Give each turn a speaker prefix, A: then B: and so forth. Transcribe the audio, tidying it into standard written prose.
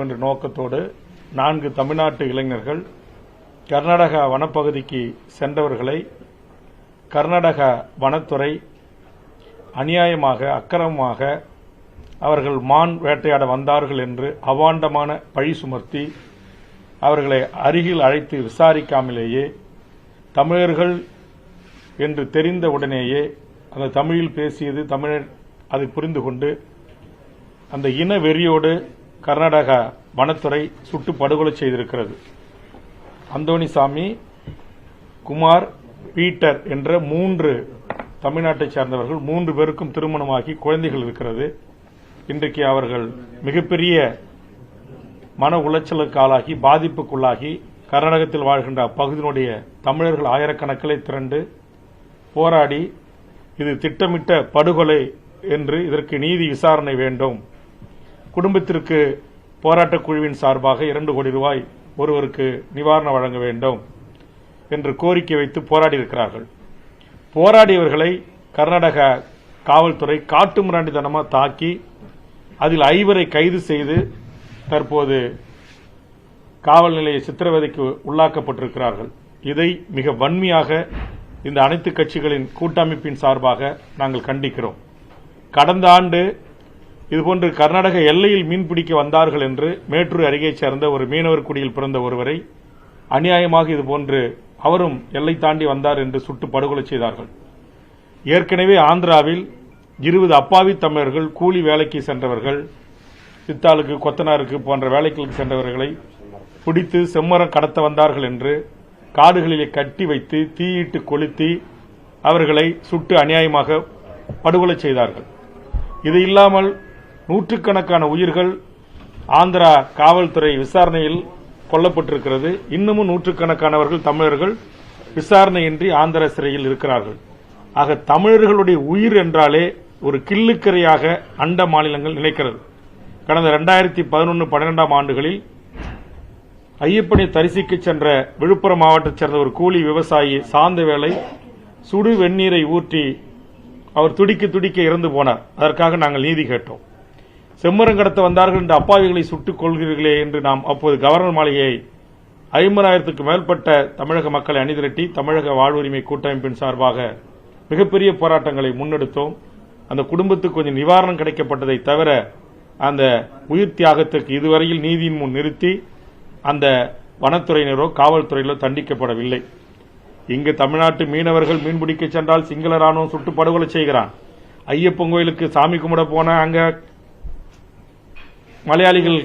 A: என்ற நோக்கத்தோடு 4 தமிழ்நாட்டு இளைஞர்கள் கர்நாடக வனப்பகுதிக்கு சென்றவர்களை கர்நாடக வனத்துறை அநியாயமாக அக்கிரமமாக அவர்கள் மான் வேட்டையாட வந்தார்கள் என்று அவாண்டமான பழி சுமத்தி அவர்களை அருகில் அழைத்து விசாரிக்காமலேயே தமிழர்கள் என்று தெரிந்தவுடனேயே அந்த தமிழில் பேசியது தமிழர் அதை புரிந்து கொண்டு அந்த இன வெறியோடு கர்நாடக வனத்துறை சுட்டு படுகொலை செய்திருக்கிறது. அந்தோணிசாமி, குமார், பீட்டர் என்ற 3 தமிழ்நாட்டைச் சேர்ந்தவர்கள் 3 பேருக்கும் திருமணமாகி குழந்தைகள் இருக்கிறது. இன்றைக்கு அவர்கள் மிகப்பெரிய மன உளைச்சலுக்கு ஆளாகி பாதிப்புக்குள்ளாகி கர்நாடகத்தில் வாழ்கின்ற அப்பகுதியினுடைய தமிழர்கள் ஆயிரக்கணக்கில் திரண்டு போராடி இது திட்டமிட்ட படுகொலை என்று இதற்கு நீதி விசாரணை வேண்டும், குடும்பத்திற்கு போராட்டக் குழுவின் சார்பாக 2 கோடி ரூபாய் ஒருவருக்கு நிவாரணம் வழங்க வேண்டும் என்று கோரிக்கை வைத்து போராடி இருக்கிறார்கள். போராடியவர்களை கர்நாடக காவல்துறை காட்டுமிராண்டித்தனமாக தாக்கி அதில் 5 கைது செய்து தற்போது காவல் நிலைய சித்திரவதைக்கு உள்ளாக்கப்பட்டிருக்கிறார்கள். இதை மிக வன்மையாக இந்த அனைத்து கட்சிகளின் கூட்டமைப்பின் சார்பாக நாங்கள் கண்டிக்கிறோம். கடந்த ஆண்டு இதுபோன்று கர்நாடக எல்லையில் மீன்பிடிக்க வந்தார்கள் என்று மேட்டூர் அருகே சேர்ந்த ஒரு மீனவர் குடியில் பிறந்த ஒருவரை அநியாயமாக இதுபோன்று அவரும் எல்லை தாண்டி வந்தார் என்று சுட்டு படுகொலை செய்தார்கள். ஏற்கனவே ஆந்திராவில் 20 அப்பாவி தமிழர்கள் கூலி வேலைக்கு சென்றவர்கள், சித்தாளுக்கு கொத்தனாருக்கு போன்ற வேலைகளுக்கு சென்றவர்களை பிடித்து செம்மரம் கடத்த வந்தார்கள் என்று காடுகளிலே கட்டி வைத்து தீயிட்டு கொளுத்தி அவர்களை சுட்டு அநியாயமாக படுகொலை செய்தார்கள். இது இல்லாமல் நூற்றுக்கணக்கான உயிர்கள் ஆந்திரா காவல்துறை விசாரணையில் கொல்லப்பட்டிருக்கிறது. இன்னமும் நூற்றுக்கணக்கானவர்கள் தமிழர்கள் விசாரணையின்றி ஆந்திர சிறையில் இருக்கிறார்கள். ஆக தமிழர்களுடைய உயிர் என்றாலே ஒரு கிள்ளுக்கரையாக அண்ட மாநிலங்கள் நினைக்கிறது. கடந்த 2011-12 ஆண்டுகளில் ஐயப்பனை தரிசிக்க சென்ற விழுப்புரம் மாவட்டத்தைச் சேர்ந்த ஒரு கூலி விவசாயி சாந்தவேளை சுடு வெந்நீரை ஊற்றி அவர் துடிக்க துடிக்க இறந்து போனார். அதற்காக நாங்கள் நீதி கேட்டோம். செம்மரம் கடத்த வந்தார்கள் என்று அப்பாவிகளை சுட்டுக் கொள்கிறீர்களே என்று நாம் அப்போது கவர்னர் மாளிகையை 50,000க்கும் மேற்பட்ட தமிழக மக்களை அணிதிரட்டி தமிழக வாழ்வுரிமை கூட்டமைப்பின் சார்பாக மிகப்பெரிய போராட்டங்களை முன்னெடுத்தோம். அந்த குடும்பத்துக்கு கொஞ்சம் நிவாரணம் கிடைக்கப்பட்டதை தவிர அந்த உயிர் தியாகத்துக்கு இதுவரையில் நீதியின் முன் நிறுத்தி அந்த வனத்துறையினரோ காவல்துறையிலோ தண்டிக்கப்படவில்லை. இங்கு தமிழ்நாட்டு மீனவர்கள் மீன்பிடிக்க சென்றால் சிங்கள ராணுவம் சுட்டு படுகொலை செய்கிறான். ஐயப்பன் கோயிலுக்கு சாமி கும்பிட போன அங்க மலையாளிகள்